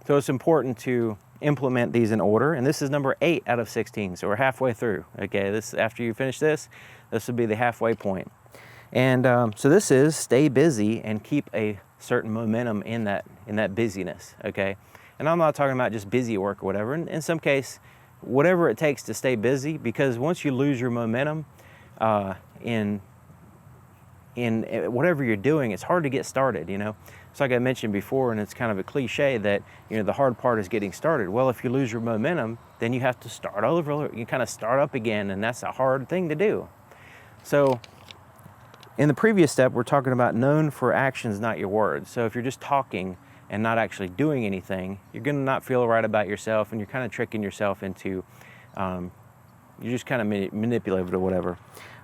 So it's important to implement these in order, and this is number 8 out of 16, so we're halfway through. Okay, this, after you finish this will be the halfway point. And so this is stay busy and keep a certain momentum in that busyness. Okay, and I'm not talking about just busy work or whatever. In some case, whatever it takes to stay busy, because once you lose your momentum in whatever you're doing, it's hard to get started. It's like I mentioned before, and it's kind of a cliche that the hard part is getting started. Well, if you lose your momentum, then you have to start over. You kind of start up again, and that's a hard thing to do. So in the previous step, we're talking about known for actions, not your words. So if you're just talking and not actually doing anything, you're going to not feel right about yourself, and you're kind of tricking yourself into, you're just kind of manipulative or whatever.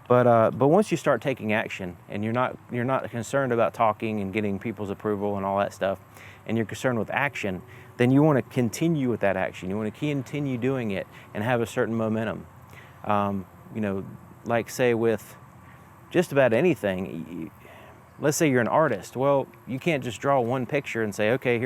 But once you start taking action, and you're not concerned about talking and getting people's approval and all that stuff, and you're concerned with action, then you want to continue with that action. You want to continue doing it and have a certain momentum. Like say with just about anything. Let's say you're an artist. Well, you can't just draw one picture and say, okay,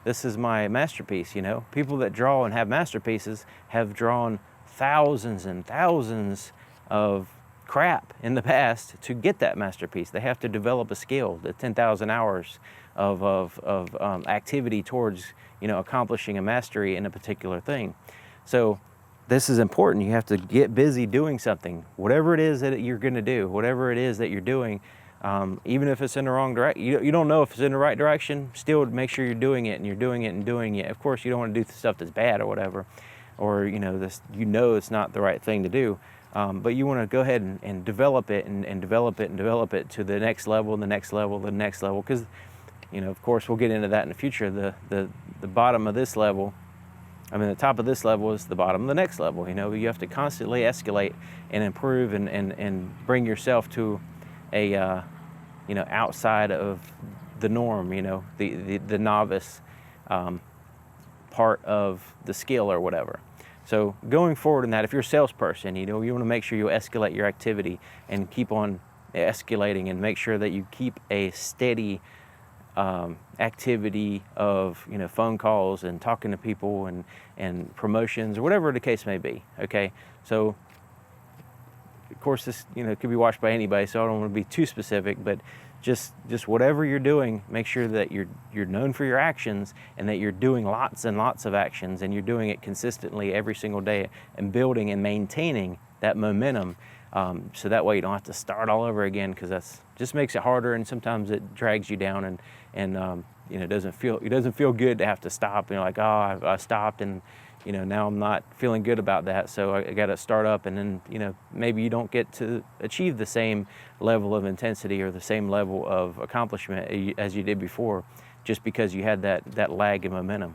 this is my masterpiece. People that draw and have masterpieces have drawn thousands and thousands of crap in the past to get that masterpiece. They have to develop a skill, the 10,000 hours of activity towards accomplishing a mastery in a particular thing. So this is important. You have to get busy doing something, whatever it is that you're going to do, whatever it is that you're doing, even if it's in the wrong direction. You don't know if it's in the right direction. Still, make sure you're doing it, and you're doing it and doing it. Of course, you don't want to do stuff that's bad or whatever, or it's not the right thing to do. But you want to go ahead and develop it and develop it and develop it to the next level and the next level, the next level. Because, of course, we'll get into that in the future. The bottom of this level, the top of this level is the bottom of the next level. You have to constantly escalate and improve and bring yourself to a, outside of the norm, the novice part of the skill or whatever. So going forward in that, if you're a salesperson, you want to make sure you escalate your activity and keep on escalating, and make sure that you keep a steady activity of phone calls and talking to people and promotions or whatever the case may be. Okay, so of course this could be watched by anybody, so I don't want to be too specific, but just whatever you're doing, make sure that you're known for your actions, and that you're doing lots and lots of actions, and you're doing it consistently every single day, and building and maintaining that momentum, so that way you don't have to start all over again, because that's just makes it harder, and sometimes it drags you down, and it doesn't feel good to have to stop. Like, oh, I stopped, and now I'm not feeling good about that, so I got to start up, and then maybe you don't get to achieve the same level of intensity or the same level of accomplishment as you did before, just because you had that lag in momentum.